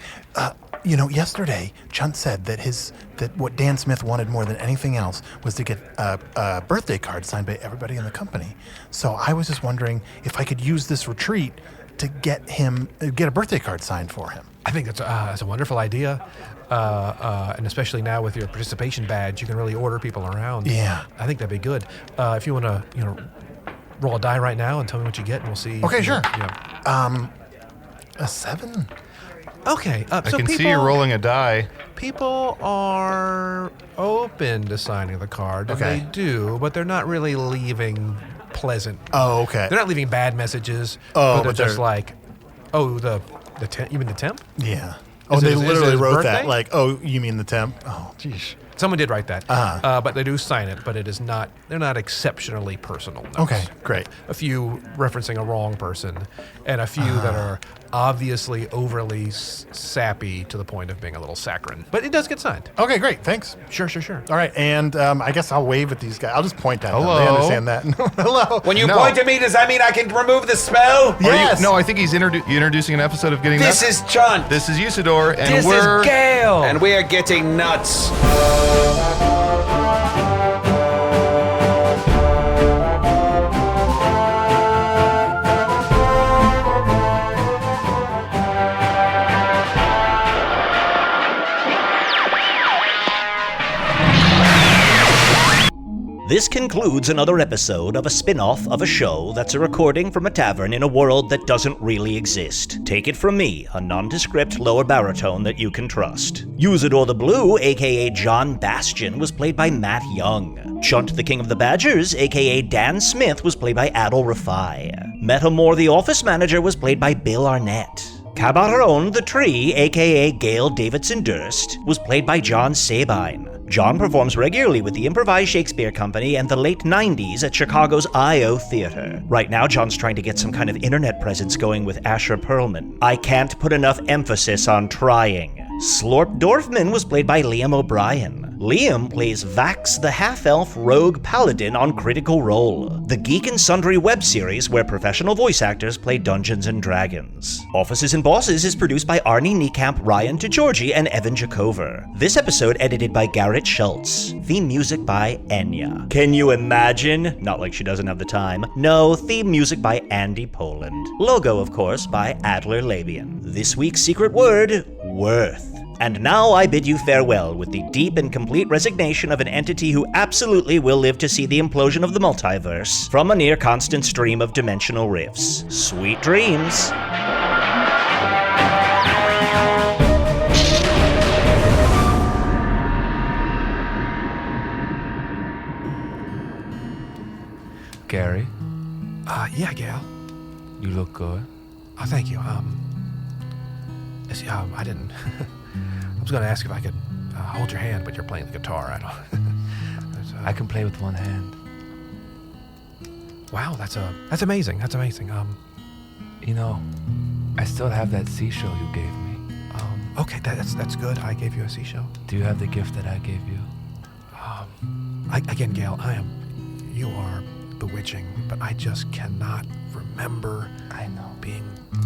yesterday Chunt said that what Dan Smith wanted more than anything else was to get a birthday card signed by everybody in the company. So I was just wondering if I could use this retreat to get a birthday card signed for him. I think that's a wonderful idea, and especially now with your participation badge, you can really order people around. Yeah. I think that'd be good. If you want to, roll a die right now and tell me what you get, and we'll see. Okay, sure. Yeah. A 7? Okay. I can see you rolling a die. People are open to signing the card, and Okay. they do, but they're not really leaving pleasant. Oh, okay. They're not leaving bad messages. Oh, but but they're just they're- like, oh, the temp. You mean the temp? Yeah. Oh, Is they it- is it literally his wrote birthday? that. Like, oh, you mean the temp? Oh, geez. Someone did write that. But they do sign it, but it is not, they're not exceptionally personal notes. Okay, great. A few referencing a wrong person, and a few that are obviously overly sappy to the point of being a little saccharine. But it does get signed. Okay, great. Thanks. Sure. All right, and I guess I'll wave at these guys. I'll just point at them. Hello. They understand that. Hello. When you No. point at me, does that mean I can remove the spell? Yes. No, I think he's introducing an episode of Getting This Nuts. is Chunt. This is Usidore, and This we're... is Gail. And we are getting nuts. This concludes another episode of a spin-off of a show that's a recording from a tavern in a world that doesn't really exist. Take it from me, a nondescript lower baritone that you can trust. Usidore the Blue, aka John Bastion, was played by Matt Young. Chunt the King of the Badgers, aka Dan Smith, was played by Adal Rifai. Metamore the Office Manager was played by Bill Arnett. Caball'on the Tree, aka Gail Davidson-Durst, was played by John Sabine. John performs regularly with the Improvised Shakespeare Company and the late 90s at Chicago's I.O. Theater. Right now, John's trying to get some kind of internet presence going with Asher Perlman. I can't put enough emphasis on trying. Slorp Dorfman was played by Liam O'Brien. Liam plays Vax the half-elf rogue paladin on Critical Role, the Geek and Sundry web series where professional voice actors play Dungeons and Dragons. Offices and Bosses is produced by Arnie, Niekamp, Ryan DiGiorgi, and Evan Jacover. This episode edited by Garrett Schultz. Theme music by Enya. Can you imagine? Not like she doesn't have the time. No, theme music by Andy Poland. Logo, of course, by Adler Laban. This week's secret word, worth. And now I bid you farewell with the deep and complete resignation of an entity who absolutely will live to see the implosion of the multiverse from a near constant stream of dimensional rifts. Sweet dreams. Gary, Yeah, Gail. you look good. Oh, thank you. I didn't. I was going to ask if I could hold your hand, but you're playing the guitar. I don't. I can play with one hand. Wow, that's amazing. That's amazing. You know, I still have that seashell you gave me. Okay, that's good. I gave you a seashell. Do you have the gift that I gave you? Again, Gail, you are bewitching, but I just cannot remember. I know. Being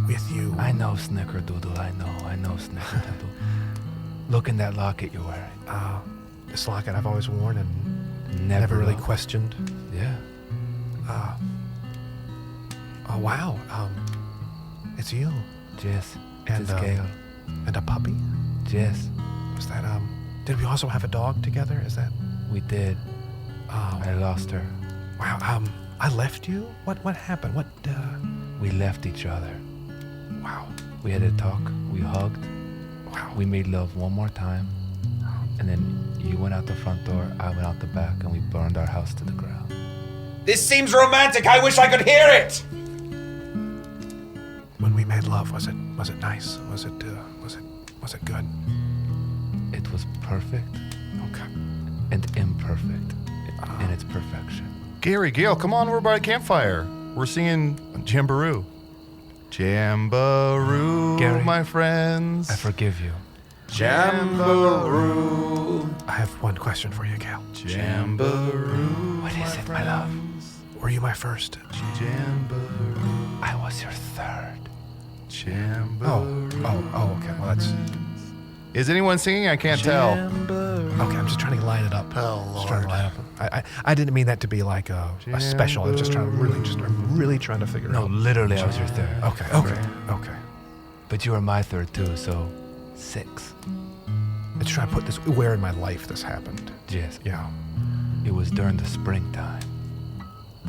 with you. I know, Snickerdoodle. I know, Snickerdoodle. Look in that locket you're wearing. This locket I've always worn and Never really lost. questioned. Yeah. Oh wow. It's you. Yes. And, It's Gail. And a puppy. Yes. Was that Did we also have a dog together? Is that? We did. Oh. I lost her. Wow. I left you. What happened? What? We left each other. Wow. We had a talk. We hugged. Wow. We made love one more time. And then you went out the front door, I went out the back, and we burned our house to the ground. This seems romantic. I wish I could hear it. When we made love, was it nice? Was it good? It was perfect Okay. and imperfect in its perfection. Gary, Gail, come on, we're by a campfire. We're singing Jamboree. Jamboree, Gary, my friends. I forgive you. Jamboree. I have one question for you, Gail. Jamboree. What is it, my love? Were you my first? Jamboree. I was your third. Jamboree. Oh, okay. Well, that's Is anyone singing? I can't tell. okay. I'm just trying to line it up. Oh, Just trying to line up. I didn't mean that to be like a special. I'm just trying to I'm really trying to figure No, out. literally, I was your third. Okay. But you were my third too, so 6. I'm just trying to put this where in my life this happened. Yes. Yeah. It was during the springtime.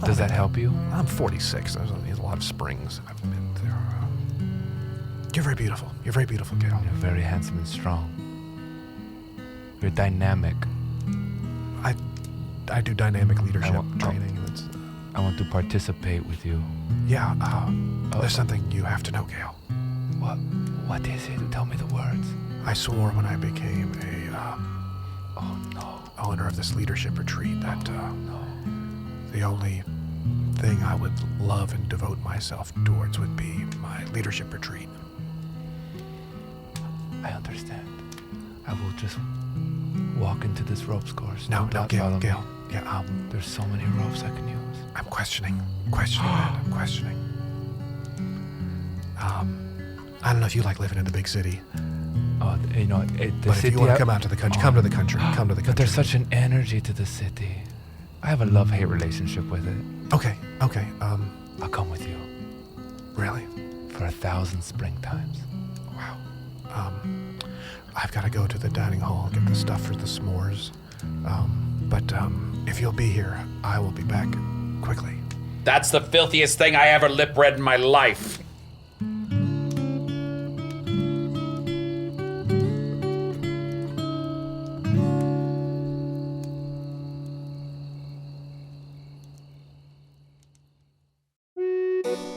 Does that help you? I'm 46. There's a lot of springs I've been there. You're very beautiful. You're very beautiful, Gail. You're very handsome and strong. You're dynamic. I do dynamic leadership want- training. It's, I want to participate with you. yeah. There's something you have to know, Gail. What is it? Tell me the words. I swore when I became a Oh no. honor of this leadership retreat that the only thing I would love and devote myself towards would be my leadership retreat. I understand. I will just walk into this ropes course. No, Do not Gail. follow me. Yeah, There's so many ropes I can use. I'm questioning that. I'm questioning. I don't know if you like living in the big city, Oh, you know, the but city. if you want to come out to the country, come to the country. Come to the country. But there's such an energy to the city. I have a love-hate relationship with it. Okay. I'll come with you Really? for 1,000 springtimes. Wow. I've got to go to the dining hall and get the stuff for the s'mores. But if you'll be here, I will be back quickly. That's the filthiest thing I ever lip-read in my life.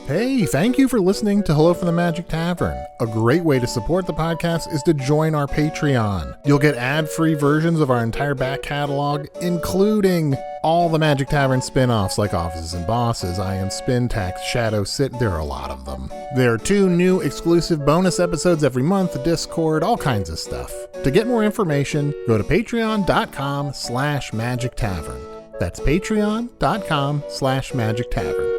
Hey, thank you for listening to Hello from the Magic Tavern. A great way to support the podcast is to join our Patreon. You'll get ad-free versions of our entire back catalog, including all the Magic Tavern spin-offs like Offices and Bosses, I Am Spin Tax, Shadow Sit. There are a lot of them. There are 2 new exclusive bonus episodes every month, Discord, all kinds of stuff. To get more information, go to patreon.com/Magic Tavern. That's patreon.com/Magic Tavern.